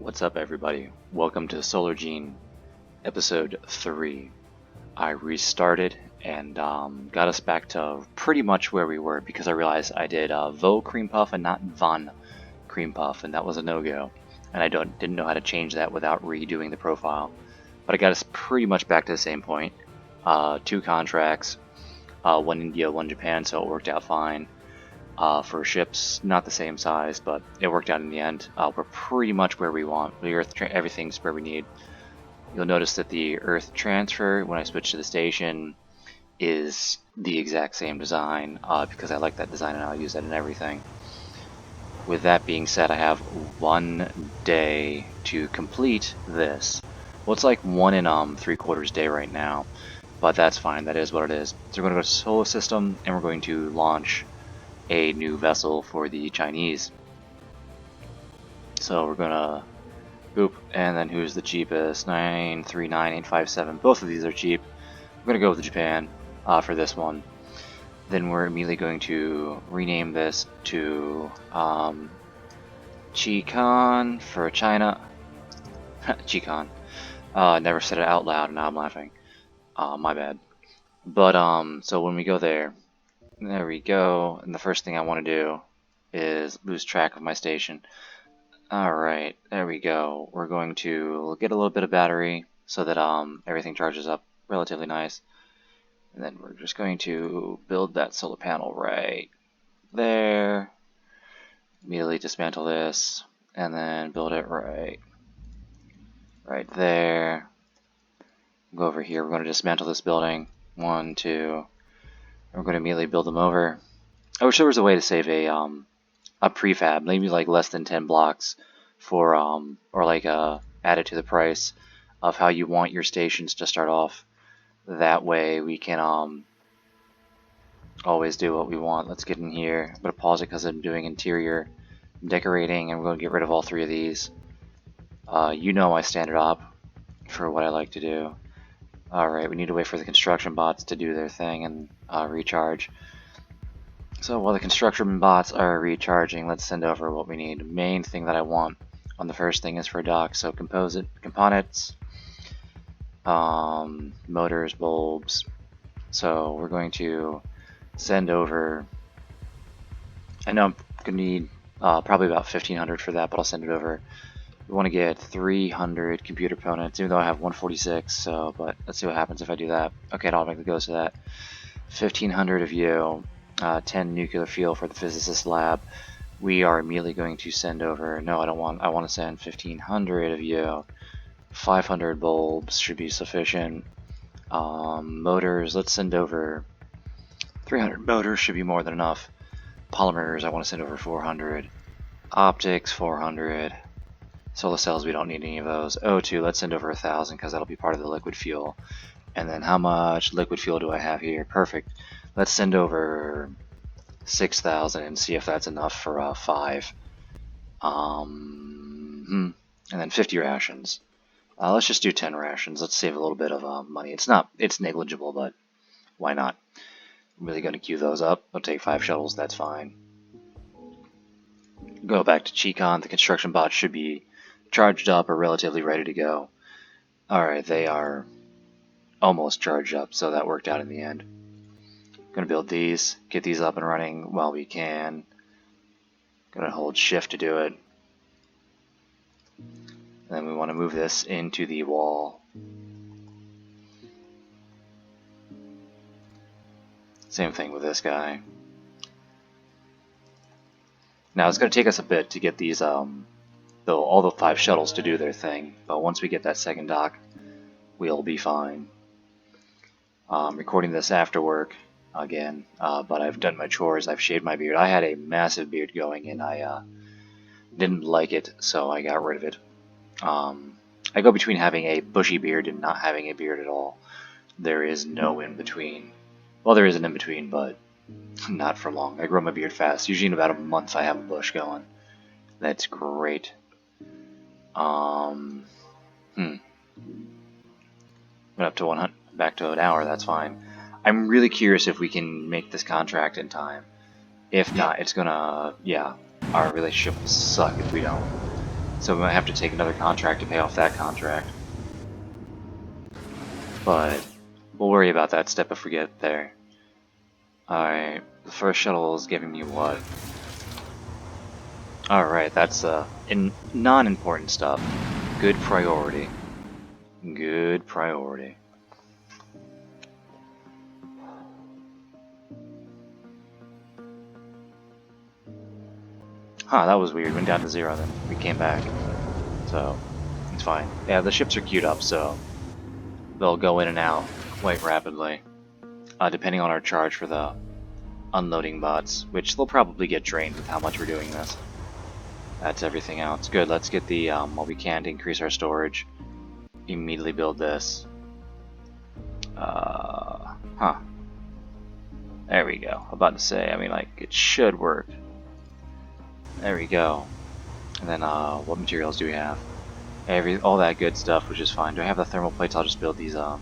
What's up, everybody? Welcome to Solargene episode 3. I restarted and got us back to pretty much where we were because I realized I did Vo Cream Puff and not Von Cream Puff, and that was a no-go. And I didn't know how to change that without redoing the profile. But I got us pretty much back to the same point. 2 contracts, 1 India, 1 Japan, so it worked out fine. For ships, not the same size, but it worked out in the end. We're pretty much where we want. The Earth, everything's where we need. You'll notice that the Earth transfer, when I switch to the station, is the exact same design, because I like that design and I'll use that in everything. With that being said, I have 1 day to complete this. Well, it's like 1 and 3/4 day right now, but that's fine. That is what it is. So we're going to go to Solar System, and we're going to launch a new vessel for the Chinese. So we're gonna boop, and then who's the cheapest? 939857. Both of these are cheap. We're gonna go with Japan for this one. Then we're immediately going to rename this to Chikan for China. Chikan. Never said it out loud, and now I'm laughing. My bad. But so when we go there we go, and the first thing I want to do is lose track of my station. Alright, there we go. We're going to get a little bit of battery so that everything charges up relatively nice. And then we're just going to build that solar panel right there. Immediately dismantle this, and then build it right there. Go over here, we're going to dismantle this building. 1, 2. We're going to immediately build them over. I wish there was a way to save a prefab, maybe like less than 10 blocks for or like add it to the price of how you want your stations to start off. That way we can always do what we want. Let's get in here. I'm going to pause it because I'm doing interior decorating, and we're going to get rid of all 3 of these. You know my standard op for what I like to do. Alright, we need to wait for the construction bots to do their thing and recharge. So while the construction bots are recharging, let's send over what we need. The main thing that I want on the first thing is for dock. So components, motors, bulbs. So we're going to send over, I know I'm going to need probably about 1,500 for that, but I'll send it over. We want to get 300 computer components, even though I have 146, so, but let's see what happens if I do that. Okay, it automatically goes to that. 1,500 of you, 10 nuclear fuel for the physicist lab. We are immediately going to send over, no, I want to send 1,500 of you. 500 bulbs should be sufficient. Motors, let's send over 300 motors, should be more than enough. Polymers, I want to send over 400. Optics, 400. Solar cells, we don't need any of those. O2, let's send over 1,000 because that'll be part of the liquid fuel. And then how much liquid fuel do I have here? Perfect. Let's send over 6,000 and see if that's enough for 5. And then 50 rations. Let's just do 10 rations. Let's save a little bit of money. It's negligible, but why not? I'm really going to queue those up. I'll take 5 shuttles, that's fine. Go back to Chikan. The construction bots should be charged up or relatively ready to go. Alright, they are almost charged up, so that worked out in the end. Gonna build these, get these up and running while we can. Gonna hold shift to do it. And then we want to move this into the wall. Same thing with this guy. Now it's going to take us a bit to get these all the 5 shuttles to do their thing, but once we get that second dock, we'll be fine. Recording this after work again, but I've done my chores. I've shaved my beard. I had a massive beard going, and I didn't like it, so I got rid of it. I go between having a bushy beard and not having a beard at all. There is no in between. Well, there is an in between, but not for long. I grow my beard fast. Usually in about a month I have a bush going. That's great. Went up to 100, back to an hour, that's fine. I'm really curious if we can make this contract in time. If not, it's gonna, yeah, our relationship will suck if we don't. So we might have to take another contract to pay off that contract. But we'll worry about that step if we get there. Alright, the first shuttle is giving me what? Alright, that's non-important stuff. Good priority. Good priority. Huh, that was weird. Went down to 0, then we came back. So, it's fine. Yeah, the ships are queued up, so they'll go in and out quite rapidly. Depending on our charge for the unloading bots, which they'll probably get drained with how much we're doing this. That's everything else. Good, let's get the, what we can to increase our storage. Immediately build this. Huh. There we go. I'm about to say, I mean, like, it should work. There we go. And then, what materials do we have? All that good stuff, which is fine. Do I have the thermal plates? I'll just build these, no,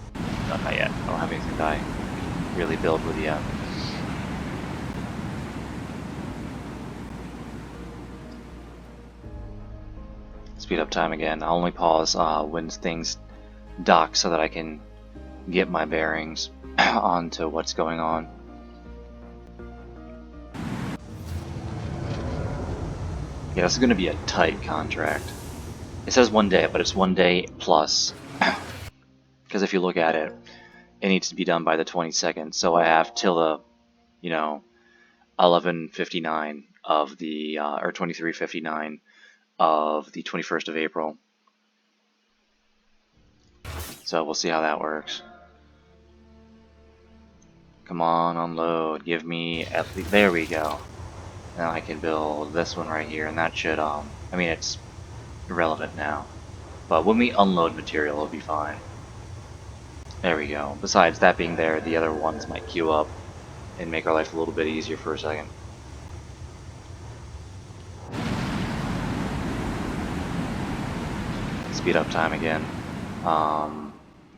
not yet. I don't have anything that I really build with yet. Speed up time again. I'll only pause when things dock so that I can get my bearings onto what's going on. Yeah, this is going to be a tight contract. It says 1 day, but it's 1 day plus. Because if you look at it, it needs to be done by the 22nd, so I have till the, 11:59 of the, or 23:59 of the 21st of April. So we'll see how that works. Come on, unload. Give me at least, there we go. Now I can build this one right here, and that should, I mean, it's irrelevant now. But when we unload material, it'll be fine. There we go. Besides that being there, the other ones might queue up and make our life a little bit easier for a second. Speed up time again.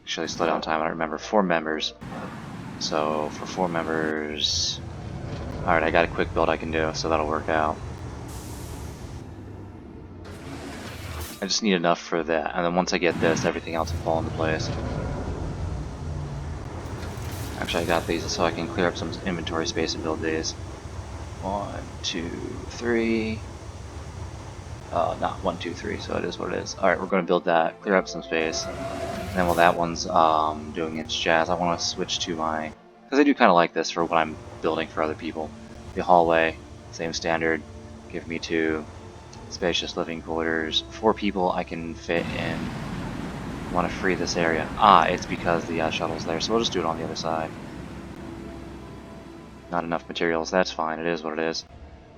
Actually, slow down time. I don't remember. 4 members. So for 4 members, all right, I got a quick build I can do, so that'll work out. I just need enough for that, and then once I get this, everything else will fall into place. Actually, I got these so I can clear up some inventory space and build these. 1, 2, 3. Not 1, 2, 3, so it is what it is. Alright, we're going to build that, clear up some space. And then while that one's doing its jazz, I want to switch to my... Because I do kind of like this for what I'm building for other people. The hallway, same standard. Give me 2 spacious living quarters. 4 people I can fit in. I want to free this area. It's because the shuttle's there, so we'll just do it on the other side. Not enough materials, that's fine, it is what it is.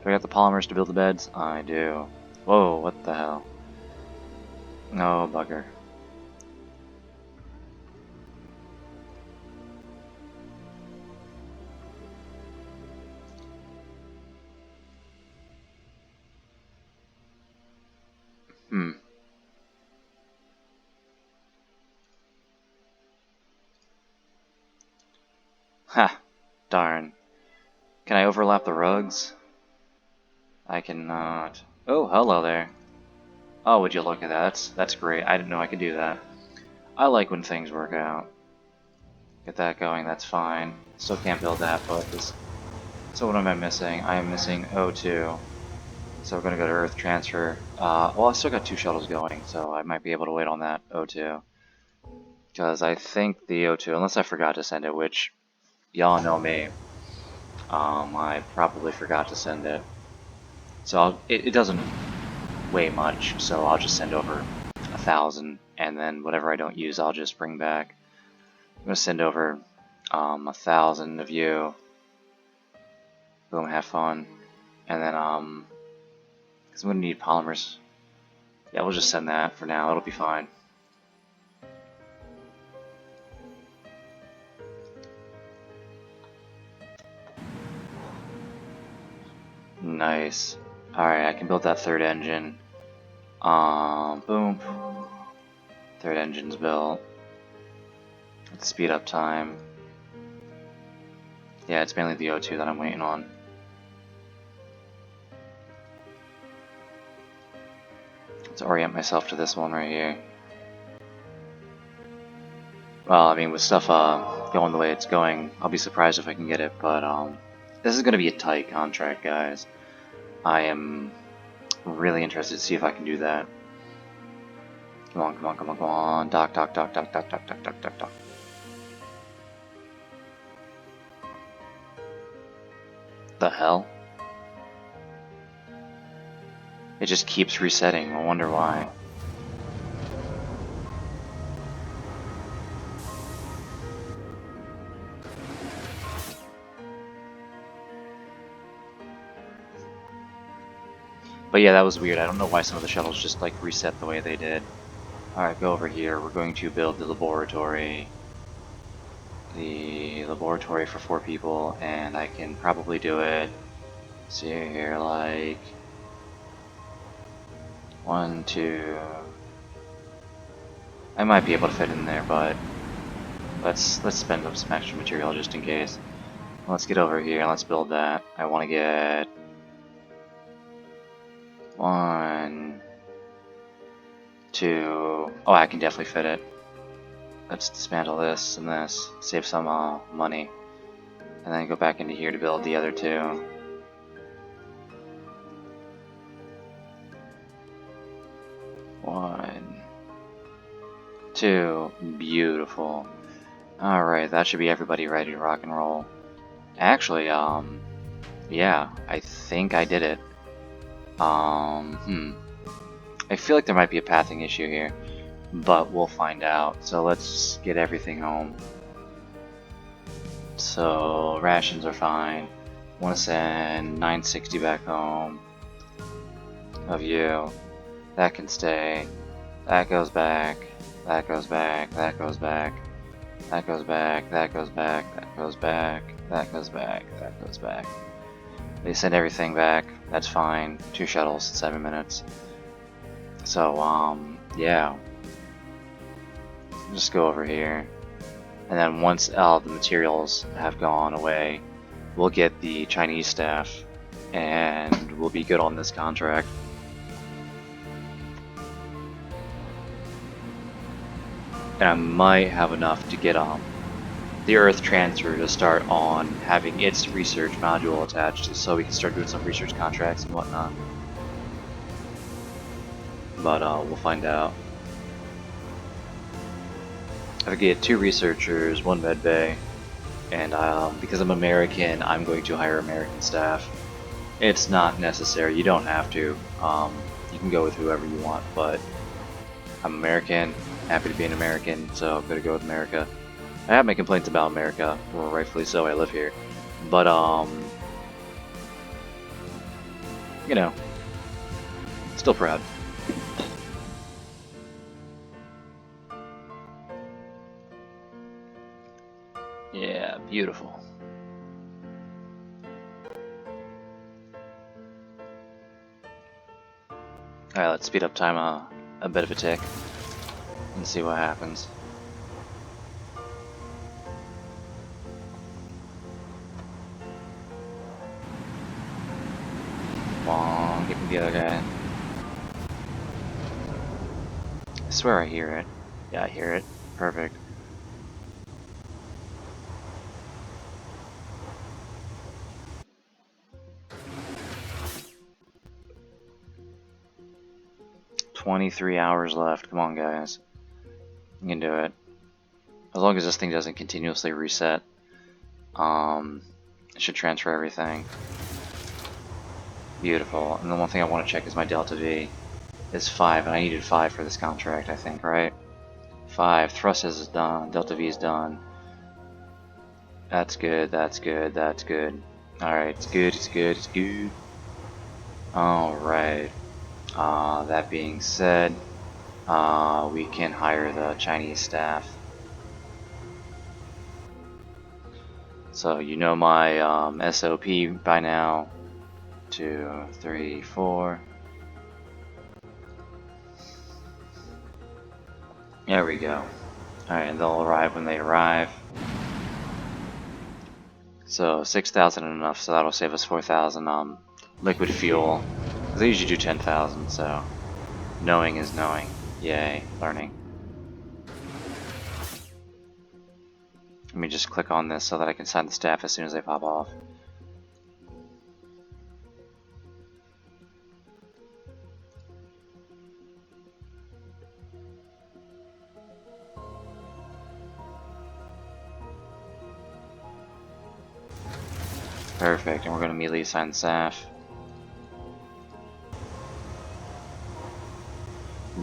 Do I got the polymers to build the beds? I do. Whoa, what the hell? No, bugger. Ha! Darn. Can I overlap the rugs? I cannot. Oh, hello there. Oh, would you look at that? That's great. I didn't know I could do that. I like when things work out. Get that going, that's fine. Still can't build that, but this... So what am I missing? I am missing O2. So we're gonna go to Earth Transfer. Well, I still got 2 shuttles going, so I might be able to wait on that O2. Because I think the O2, unless I forgot to send it, which y'all know me, I probably forgot to send it. So it doesn't weigh much, so I'll just send over 1,000, and then whatever I don't use, I'll just bring back. I'm gonna send over 1,000 of you. Boom, have fun, and then because I'm gonna need polymers. Yeah, we'll just send that for now. It'll be fine. Nice. Alright, I can build that 3rd engine. Boom. 3rd engine's built. Let's speed up time. Yeah, it's mainly the O2 that I'm waiting on. Let's orient myself to this one right here. Well, I mean, with stuff going the way it's going, I'll be surprised if I can get it, but this is going to be a tight contract, guys. I am really interested to see if I can do that. Come on, come on, come on, come on. Dock, dock, dock, dock, dock, dock, dock, dock, dock, dock. The hell? It just keeps resetting. I wonder why. But yeah, that was weird. I don't know why some of the shuttles just like reset the way they did. Alright, go over here. We're going to build the laboratory. The laboratory for 4 people, and I can probably do it. See here, like 1, 2. I might be able to fit in there, but let's spend up some extra material just in case. Let's get over here and let's build that. I want to get 1, 2. Oh, I can definitely fit it. Let's dismantle this and this, save some money, and then go back into here to build the other 2. One, 2, beautiful. Alright, that should be everybody ready to rock and roll. Actually, yeah, I think I did it. I feel like there might be a pathing issue here, but we'll find out. So let's get everything home. So rations are fine. Want to send 960 back home of you. That can stay. That goes back. That goes back. That goes back. That goes back. That goes back. That goes back. That goes back. That goes back. They send everything back. That's fine. 2 shuttles, 7 minutes. So yeah. Just go over here. And then once all the materials have gone away, we'll get the Chinese staff and we'll be good on this contract. And I might have enough to get the Earth transfer to start on having its research module attached, so we can start doing some research contracts and whatnot. But we'll find out. I get 2 researchers, 1 med bay, and because I'm American, I'm going to hire American staff. It's not necessary, you don't have to. You can go with whoever you want, but I'm American, happy to be an American, so I'm gonna go with America. I have my complaints about America, well, rightfully so, I live here. But, you know, still proud. Yeah, beautiful. Alright, let's speed up time a bit of a tick and see what happens. Come on, get me the other guy. I swear I hear it. Yeah, I hear it. Perfect. "23 hours left. Come on, guys. You can do it. As long as this thing doesn't continuously reset, it should transfer everything. Beautiful. And the one thing I want to check is my Delta V is 5, and I needed 5 for this contract, I think, right? 5. Thrust is done. Delta V is done. That's good, that's good, that's good. Alright, it's good, it's good, it's good. Alright. That being said, we can hire the Chinese staff. So you know my SOP by now. 2, 3, 4. There we go. Alright, and they'll arrive when they arrive. So 6,000 enough, so that'll save us 4,000 liquid fuel. They usually do 10,000, so Knowing is knowing. Yay, learning. Let me just click on this so that I can sign the staff as soon as they pop off. Perfect, and we're going to immediately assign the staff.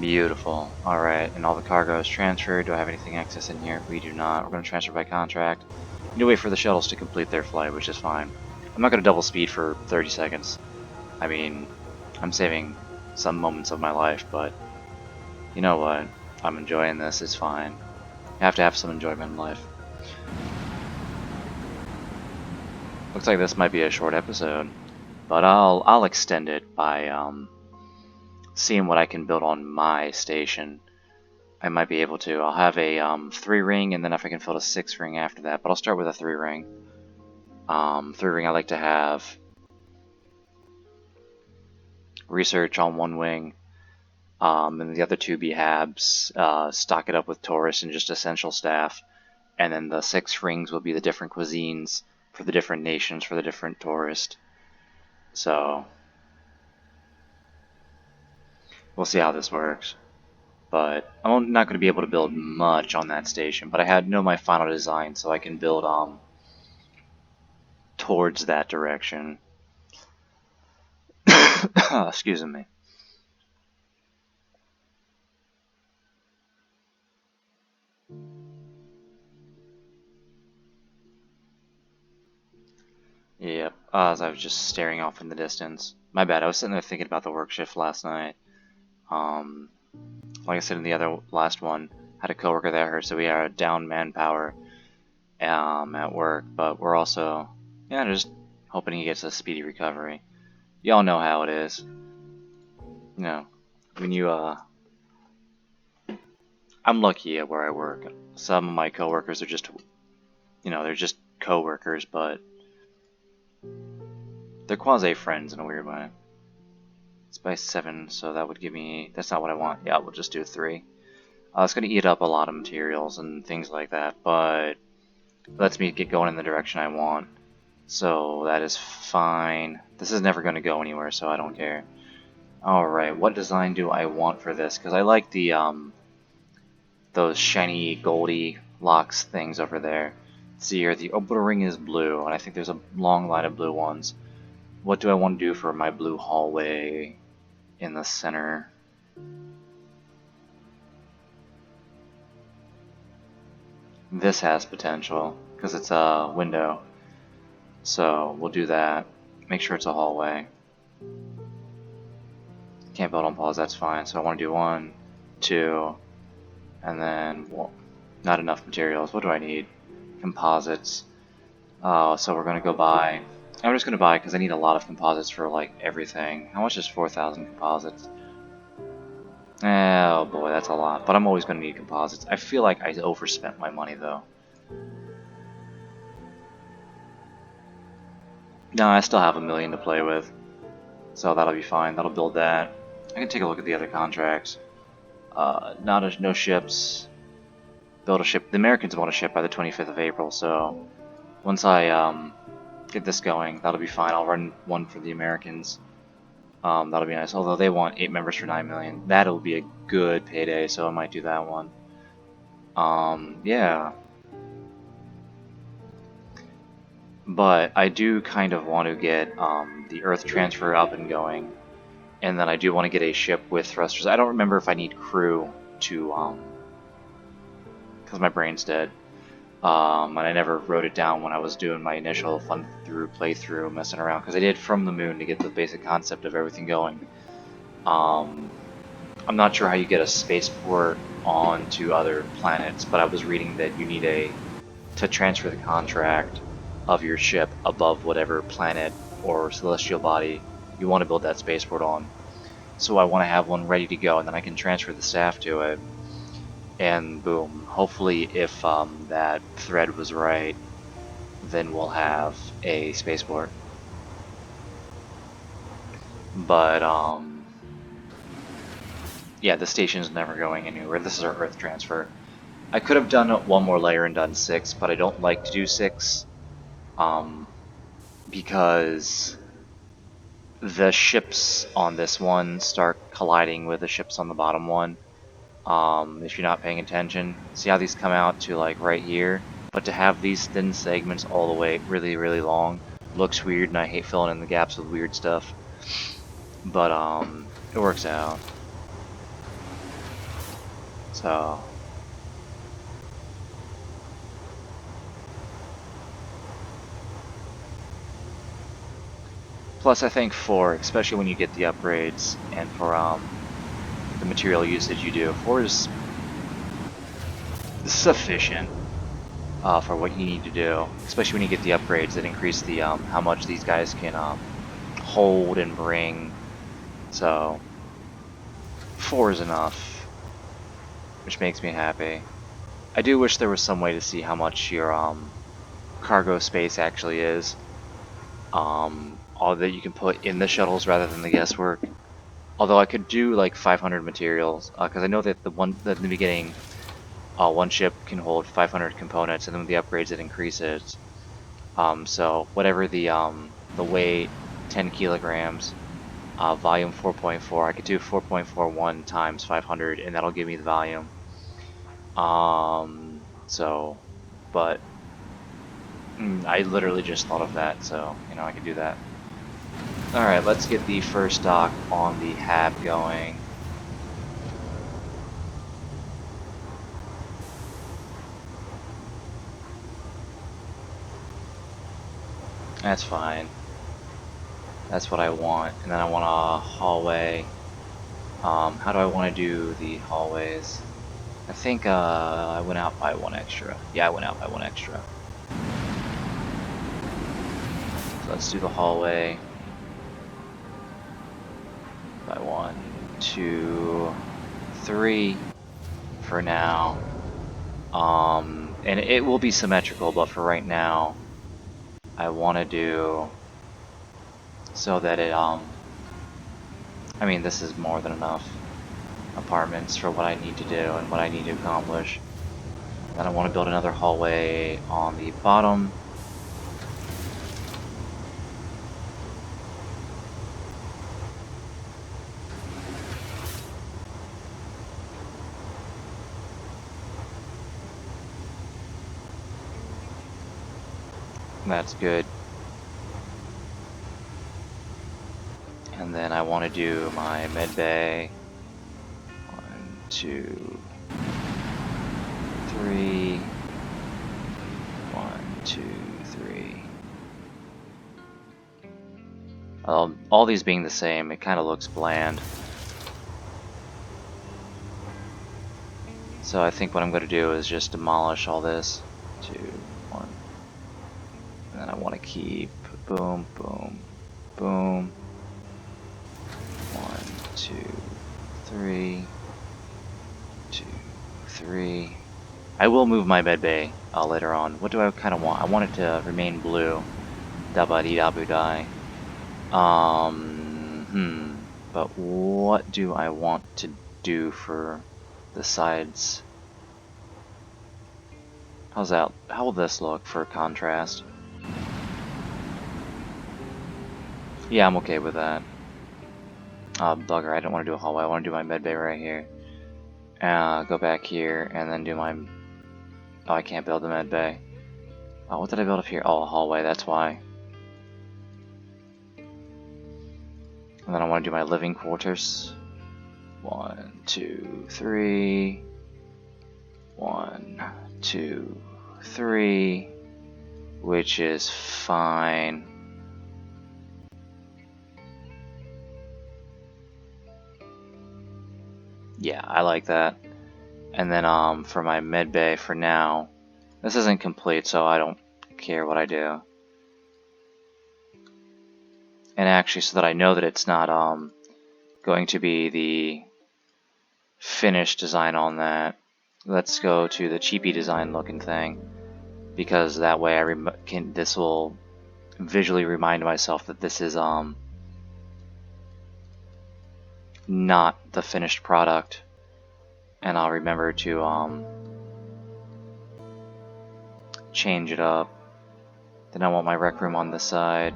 Beautiful. Alright, and all the cargo is transferred. Do I have anything excess in here? We do not. We're going to transfer by contract. We need to wait for the shuttles to complete their flight, which is fine. I'm not going to double speed for 30 seconds. I mean, I'm saving some moments of my life, but you know what? I'm enjoying this. It's fine. You have to have some enjoyment in life. Looks like this might be a short episode, but I'll extend it by seeing what I can build on my station. I might be able to. I'll have a 3-ring, and then if I can build a 6-ring after that. But I'll start with a 3-ring. 3-ring I like to have research on one wing, and the other 2 be habs. Stock it up with tourists and just essential staff, and then the 6 rings will be the different cuisines for the different nations for the different tourists. So we'll see how this works. But I'm not going to be able to build much on that station, but I know my final design, so I can build towards that direction. Excuse me. Yep, as I was just staring off in the distance. My bad, I was sitting there thinking about the work shift last night. Like I said in the last one, had a coworker that hurt, so we are down manpower at work, but we're also, just hoping he gets a speedy recovery. Y'all know how it is. You know, when you, I'm lucky at where I work. Some of my coworkers are just, they're just coworkers, but they're quasi-friends in a weird way. It's by 7, so that would give me, that's not what I want. Yeah, we'll just do 3. It's going to eat up a lot of materials and things like that, but it lets me get going in the direction I want. So that is fine. This is never going to go anywhere, so I don't care. Alright, what design do I want for this? Because I like the, those shiny goldy locks things over there. Let's see here, the orbital ring is blue, and I think there's a long line of blue ones. What do I want to do for my blue hallway in the center? This has potential, because it's a window. So we'll do that. Make sure it's a hallway. Can't build on pause, that's fine. So I want to do 1, 2, and then, well, not enough materials. What do I need? Composites. So we're going to go buy. I'm just going to buy because I need a lot of composites for like everything. How much is 4,000 composites? Oh boy, that's a lot. But I'm always going to need composites. I feel like I overspent my money though. No, I still have $1 million to play with. So that'll be fine. That'll build that. I can take a look at the other contracts. No ships. Build a ship. The Americans want a ship by the 25th of April, so once I get this going, that'll be fine. I'll run one for the Americans. That'll be nice. Although they want 8 members for 9 million. That'll be a good payday, so I might do that one. Yeah. But I do kind of want to get the Earth transfer up and going. And then I do want to get a ship with thrusters. I don't remember if I need crew to, because my brain's dead. And I never wrote it down when I was doing my initial fun through playthrough, messing around, because I did From the Moon to get the basic concept of everything going. I'm not sure how you get a spaceport onto other planets, but I was reading that you need to transfer the contract of your ship above whatever planet or celestial body you want to build that spaceport on. So I want to have one ready to go, and then I can transfer the staff to it. And boom, hopefully if that thread was right, then we'll have a spaceport. But yeah, the station's never going anywhere. This is our Earth transfer. I could have done one more layer and done 6, but I don't like to do 6 because the ships on this one start colliding with the ships on the bottom one. If you're not paying attention, see how these come out to like right here? But to have these thin segments all the way really, really long looks weird, and I hate filling in the gaps with weird stuff. But it works out. So plus I think 4, especially when you get the upgrades and for the material usage you do, 4 is sufficient for what you need to do, especially when you get the upgrades that increase the how much these guys can hold and bring. So 4 is enough, which makes me happy. I do wish there was some way to see how much your cargo space actually is. All that you can put in the shuttles rather than the guesswork. Although I could do like 500 materials, because I know that in the beginning, one ship can hold 500 components, and then with the upgrades it increases. So whatever the weight, 10 kilograms, volume 4.4, I could do 4.41 times 500, and that'll give me the volume. So, but I literally just thought of that, so you know I could do that. All right, let's get the first dock on the HAB going. That's fine. That's what I want. And then I want a hallway. How do I want to do the hallways? I think I went out by 1 extra. Yeah, I went out by 1 extra. So let's do the hallway by 1, 2, 3 for now. And it will be symmetrical, but for right now, I want to do so that it I mean, this is more than enough apartments for what I need to do and what I need to accomplish. Then I want to build another hallway on the bottom. That's good. And then I want to do my med bay. 1, 2, 3. 1, 2, 3. All these being the same, it kind of looks bland. So I think what I'm going to do is just demolish all this. 2, 1. And then I want to keep boom, boom, boom. 1, 2, 3. 2, 3. I will move my med bay later on. What do I kind of want? I want it to remain blue. Da-ba-dee-da-boo-die. But what do I want to do for the sides? How's that? How will this look for contrast? Yeah, I'm okay with that. Bugger, I don't want to do a hallway. I want to do my med bay right here. Go back here and then do my... Oh, I can't build the med bay. Oh, what did I build up here? Oh, a hallway, that's why. And then I want to do my living quarters. 1, 2, 3. 1, 2, 3. Which is fine. Yeah, I like that. And then for my med bay for now, this isn't complete, so I don't care what I do. And actually, so that I know that it's not going to be the finished design on that, let's go to the cheapy design looking thing, because that way this will visually remind myself that this is not the finished product. And I'll remember to change it up. Then I want my rec room on this side.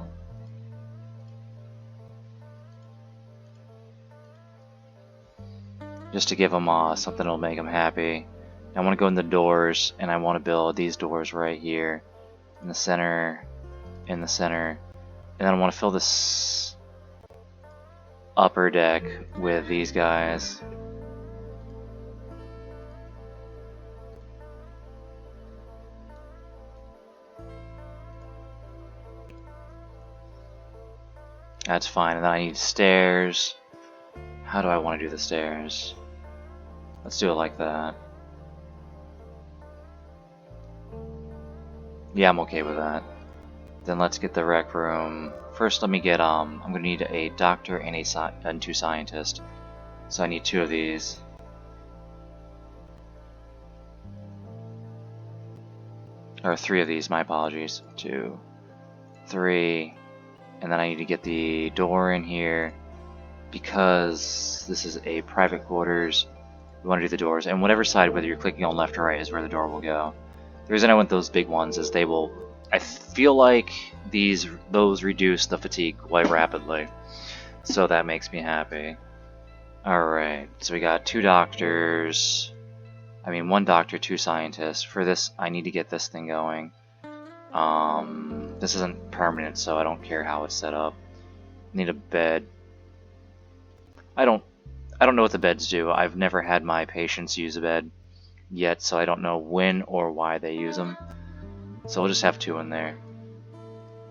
Just to give them something that'll make them happy. I want to go in the doors, and I want to build these doors right here, in the center, and then I want to fill this upper deck with these guys. That's fine, and then I need stairs. How do I want to do the stairs? Let's do it like that. Yeah, I'm okay with that. Then let's get the rec room. First, let me get, I'm gonna need a doctor and 2 scientists. So I need 2 of these. Or 3 of these, my apologies. 2, 3, and then I need to get the door in here. Because this is a private quarters, we want to do the doors. And whatever side, whether you're clicking on left or right, is where the door will go. The reason I want those big ones is they will... I feel like those reduce the fatigue quite rapidly. So that makes me happy. Alright, so we got 2 doctors. I mean, 1 doctor, 2 scientists. For this, I need to get this thing going. This isn't permanent, so I don't care how it's set up. Need a bed. I don't know what the beds do. I've never had my patients use a bed yet, so I don't know when or why they use them. So we'll just have 2 in there.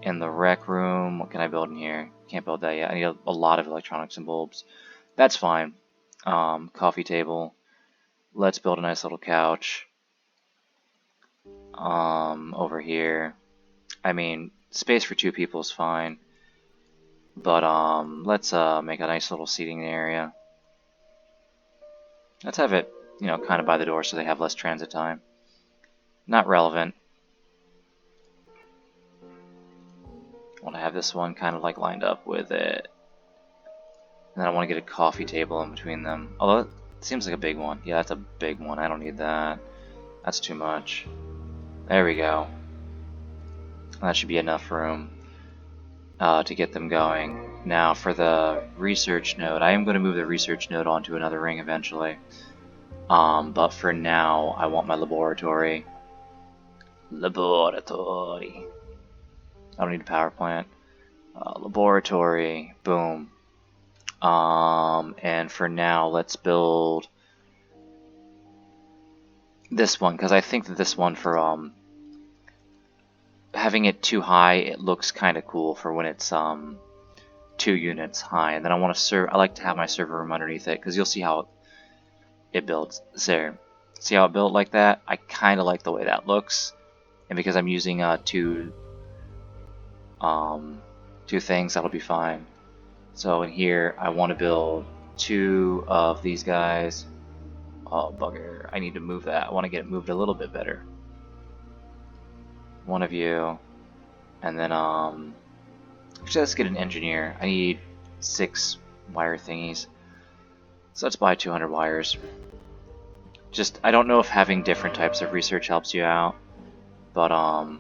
In the rec room, what can I build in here? Can't build that yet. I need a lot of electronics and bulbs. That's fine. Coffee table. Let's build a nice little couch. Over here. I mean, space for 2 people is fine. But let's make a nice little seating area. Let's have it, you know, kind of by the door so they have less transit time. Not relevant. I want to have this one kind of like lined up with it. And then I want to get a coffee table in between them. Although it seems like a big one. Yeah, that's a big one. I don't need that. That's too much. There we go. That should be enough room to get them going. Now for the research node, I am going to move the research node onto another ring eventually. But for now, I want my laboratory. Laboratory. I don't need a power plant. Laboratory. Boom. And for now, let's build this one, because I think that this one for having it too high, it looks kind of cool for when it's 2 units high. And then I want to I like to have my server room underneath it, because you'll see how it builds there. See how it built like that? I kind of like the way that looks, and because I'm using 2 things, that'll be fine. So in here, I want to build 2 of these guys. Oh bugger! I need to move that. I want to get it moved a little bit better. 1 of you, and then actually let's get an engineer. I need 6 wire thingies. So let's buy 200 wires. Just, I don't know if having different types of research helps you out, but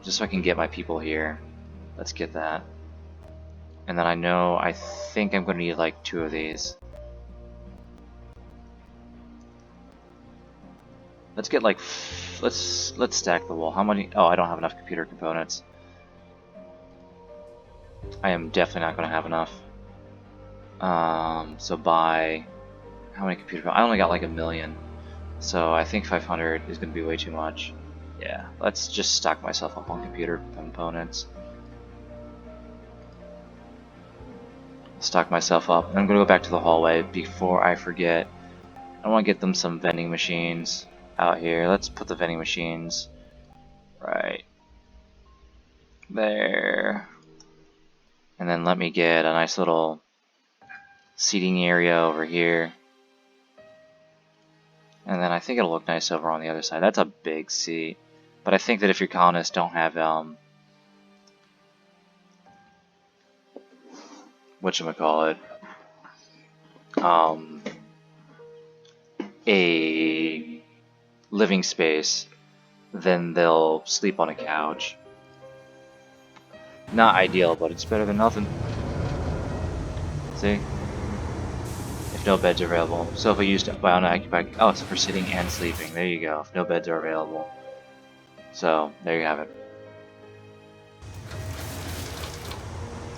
just so I can get my people here, let's get that. And then I think I'm going to need like 2 of these. Let's get like, let's stack the wall. How many? Oh, I don't have enough computer components. I am definitely not going to have enough. So buy, how many computer? I only got like 1 million. So I think 500 is going to be way too much. Yeah, let's just stock myself up on computer components. Stock myself up. And I'm going to go back to the hallway before I forget. I want to get them some vending machines out here. Let's put the vending machines right there. And then let me get a nice little seating area over here. And then I think it'll look nice over on the other side. That's a big seat. But I think that if your colonists don't have whatchamacallit, um, a living space, then they'll sleep on a couch. Not ideal, but it's better than nothing. See? If no beds are available. So if I used by unoccupied, oh, it's for sitting and sleeping. There you go. If no beds are available. So there you have it.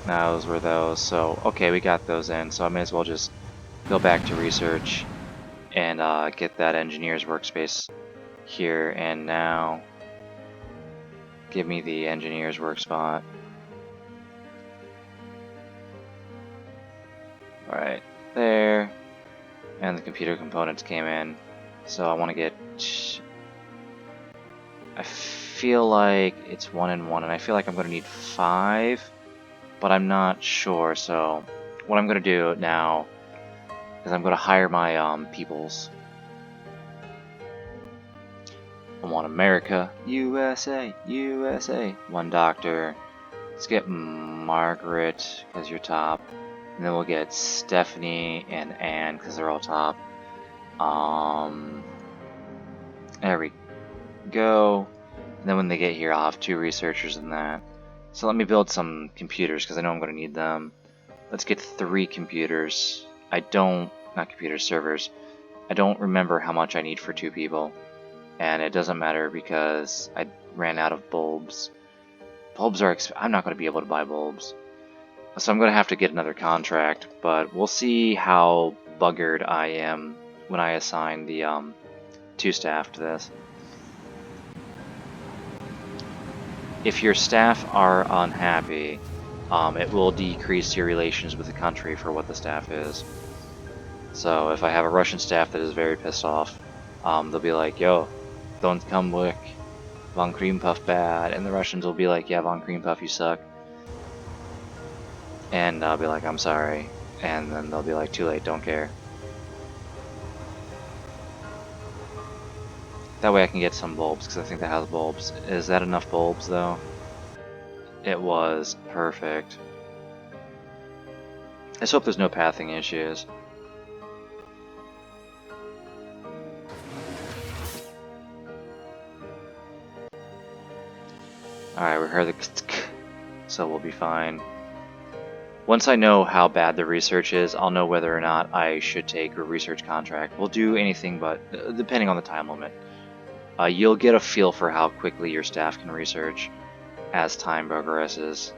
Those were those. So okay, we got those in. So I may as well just go back to research and get that engineer's workspace here. And now, give me the engineer's work spot. Right there. And the computer components came in. So I want to get... I feel like it's 1 and 1, and I feel like I'm going to need 5, but I'm not sure. So what I'm going to do now is I'm going to hire my peoples. I want America, USA, USA. 1 doctor. Let's get Margaret, because you're top. And then we'll get Stephanie and Anne, because they're all top. There we go. And then when they get here, I'll have 2 researchers in that. So let me build some computers, because I know I'm going to need them. Let's get 3 computers. Not computers, servers. I don't remember how much I need for 2 people. And it doesn't matter because I ran out of bulbs. Bulbs are I'm not going to be able to buy bulbs. So I'm going to have to get another contract, but we'll see how buggered I am when I assign the 2 staff to this. If your staff are unhappy, it will decrease your relations with the country for what the staff is. So if I have a Russian staff that is very pissed off, they'll be like, yo, don't come work, Von Cream Puff bad, and the Russians will be like, yeah, Von Cream Puff, you suck. And I'll be like, I'm sorry, and then they'll be like, too late, don't care. That way I can get some bulbs, because I think that has bulbs. Is that enough bulbs, though? It was. Perfect. I just hope there's no pathing issues. Alright, we heard the so we'll be fine. Once I know how bad the research is, I'll know whether or not I should take a research contract. We'll do anything but, depending on the time limit. You'll get a feel for how quickly your staff can research as time progresses.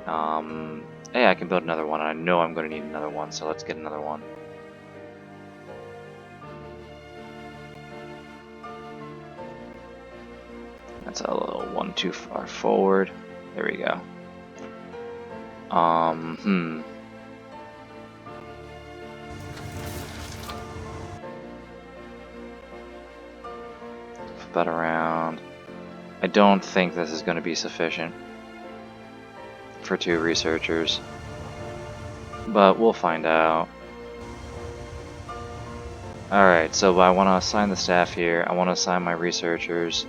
Hey, I can build another one, and I know I'm going to need another one, so let's get another one. That's a little one too far forward. There we go. Flip that around. I don't think this is going to be sufficient for 2 researchers, but we'll find out. Alright, so I want to assign the staff here. I want to assign my researchers.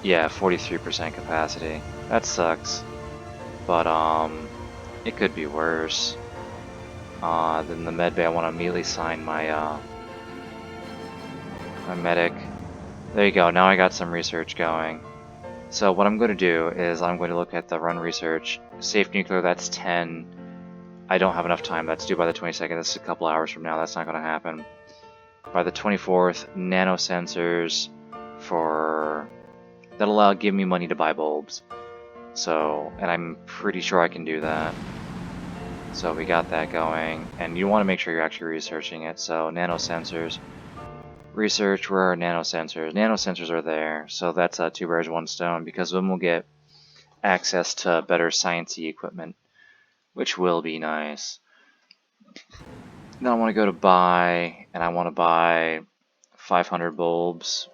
Yeah, 43% capacity. That sucks. But, it could be worse. Then the med bay, I want to immediately assign my, my medic. There you go, now I got some research going. So what I'm going to do is I'm going to look at the run research. Safe nuclear, that's 10. I don't have enough time. That's due by the 22nd. This is a couple hours from now. That's not going to happen. By the 24th, nanosensors for... That'll give me money to buy bulbs. So, and I'm pretty sure I can do that. So we got that going. And you want to make sure you're actually researching it. So nanosensors. Research, where are nanosensors? Nanosensors are there. So that's 2 birds, 1 stone. Because then we'll get access to better sciencey equipment, which will be nice. Then I want to go to buy, and I want to buy 500 bulbs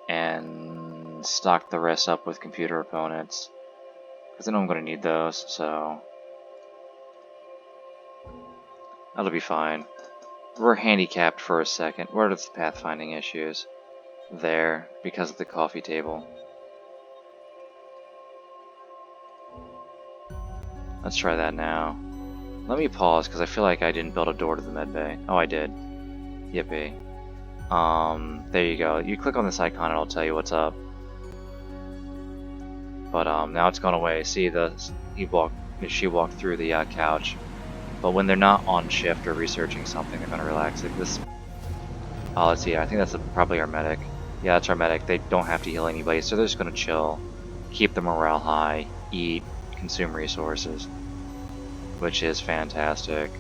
and stock the rest up with computer opponents, because I know I'm going to need those, so that'll be fine. We're handicapped for a second. Where are the pathfinding issues? There, because of the coffee table. Let's try that now. Let me pause because I feel like I didn't build a door to the med bay. Oh, I did. Yippee. There you go. You click on this icon and it'll tell you what's up. But now it's gone away. See, she walked through the couch. But when they're not on shift or researching something, they're gonna relax. Like this. Oh, let's see. I think that's probably our medic. Yeah, that's our medic. They don't have to heal anybody, so they're just gonna chill, keep the morale high, eat, consume resources, which is fantastic.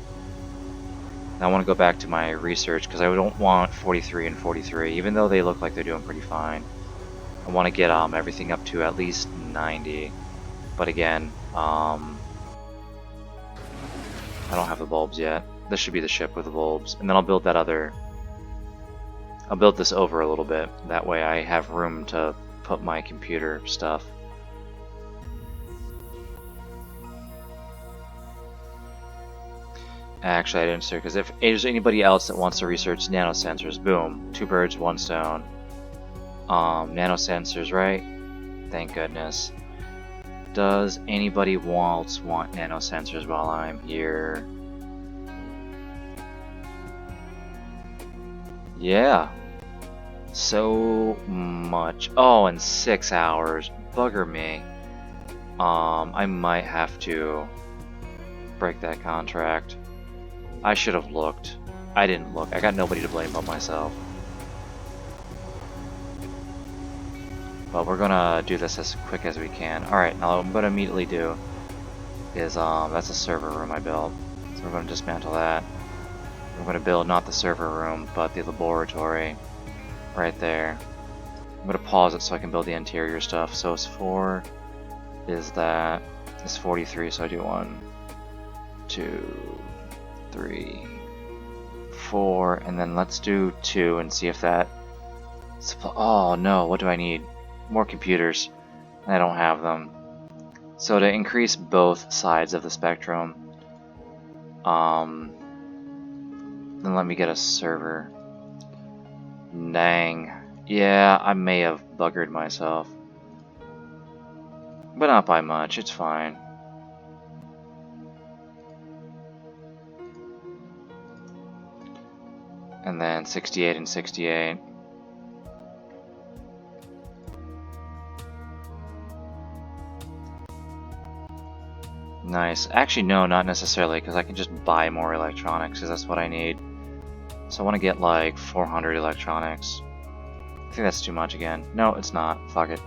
Now I want to go back to my research because I don't want 43 and 43, even though they look like they're doing pretty fine. I want to get everything up to at least 90, but again, I don't have the bulbs yet. This should be the ship with the bulbs, and then I'll build that other. I'll build this over a little bit. That way I have room to put my computer stuff. Actually, I didn't say because if there's anybody else that wants to research nanosensors, boom, 2 birds, 1 stone. Nanosensors, right? Thank goodness. Does anybody else want nanosensors while I'm here? Yeah. So much. Oh, in 6 hours. Bugger me. I might have to break that contract. I should have looked. I didn't look. I got nobody to blame but myself. But we're gonna do this as quick as we can. Alright, now what I'm gonna immediately do is, that's a server room I built. So we're gonna dismantle that. We're gonna build not the server room, but the laboratory right there. I'm gonna pause it so I can build the interior stuff. So it's 4 is that. It's 43, so I do 1, 2, 3, 4, and then let's do 2 and see if that. Oh no, what do I need? More computers. I don't have them. So to increase both sides of the spectrum, then let me get a server. Dang. Yeah, I may have buggered myself. But not by much, it's fine. And then 68 and 68. Nice. Actually, no, not necessarily, because I can just buy more electronics, because that's what I need. So I want to get like 400 electronics. I think that's too much again. No, it's not. Fuck it.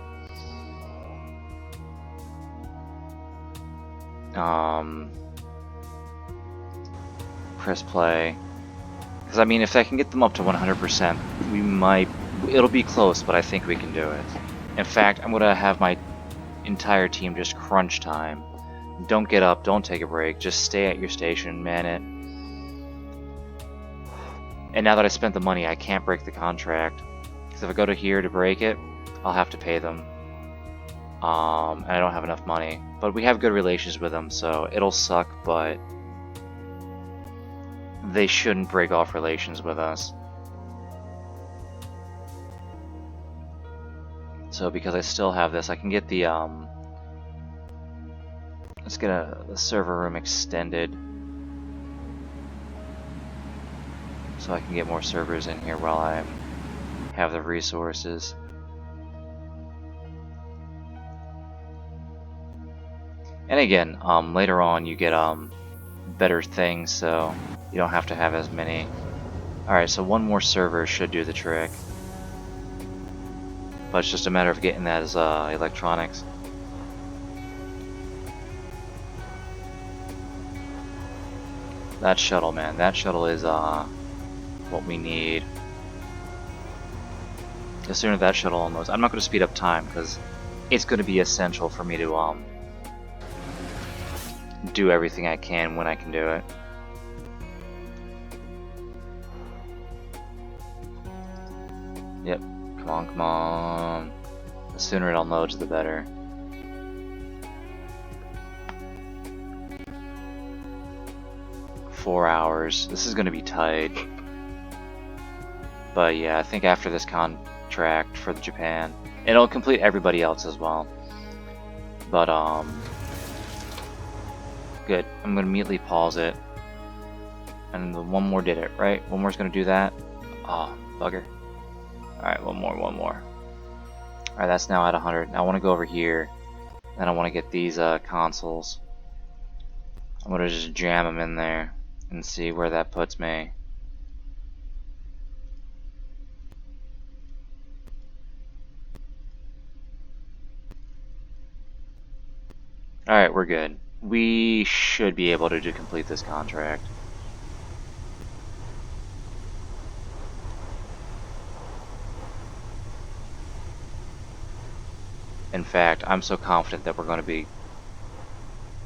Press play. Because I mean, if I can get them up to 100%, we might. It'll be close, but I think we can do it. In fact, I'm gonna have my entire team just crunch time. Don't get up, don't take a break, just stay at your station, man it. And now that I spent the money, I can't break the contract. Because if I go to here to break it, I'll have to pay them. And I don't have enough money. But we have good relations with them, so it'll suck, but they shouldn't break off relations with us. So because I still have this, I can get the let's get the server room extended so I can get more servers in here while I have the resources. And again, later on you get better things, so you don't have to have as many. Alright, so 1 more server should do the trick. But it's just a matter of getting that as electronics. That shuttle, man. That shuttle is what we need. The sooner that shuttle unloads. I'm not going to speed up time because it's going to be essential for me to do everything I can when I can do it. Yep. Come on, come on. The sooner it unloads, the better. "4 hours. This is going to be tight. But yeah, I think after this contract for the Japan, it'll complete everybody else as well. But I'm gonna immediately pause it. And the one more did it, right? One more's gonna do that. Oh, bugger. Alright, one more. Alright, that's now at 100. Now I want to go over here. Then I want to get these consoles. I'm gonna just jam them in there and see where that puts me. Alright, we're good. We should be able to complete this contract. In fact, I'm so confident that we're going to be...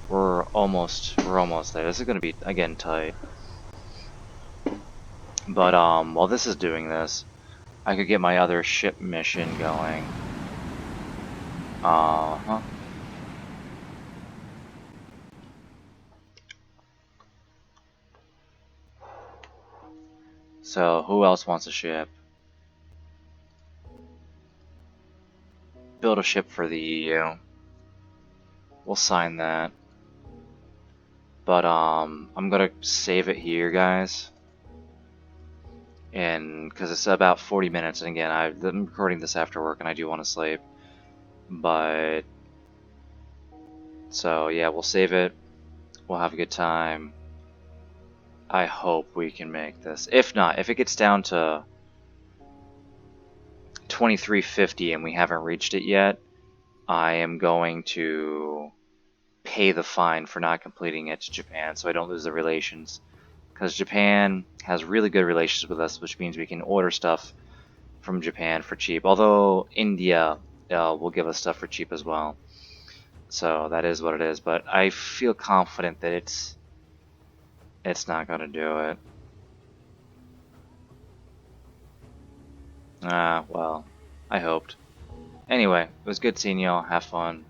We're almost there. This is going to be, again, tight. But, while this is doing this, I could get my other ship mission going. Uh-huh. So, who else wants a ship? Build a ship for the EU. We'll sign that. But, I'm gonna save it here, guys. And, because it's about 40 minutes, and again, I'm recording this after work, and I do want to sleep. But, so, yeah, we'll save it. We'll have a good time. I hope we can make this. If not, if it gets down to 2350 and we haven't reached it yet, I am going to pay the fine for not completing it to Japan so I don't lose the relations. Because Japan has really good relations with us, which means we can order stuff from Japan for cheap. Although India will give us stuff for cheap as well. So that is what it is. But I feel confident that it's not going to do it. Well, I hoped. Anyway, it was good seeing y'all. Have fun.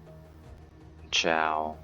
Ciao.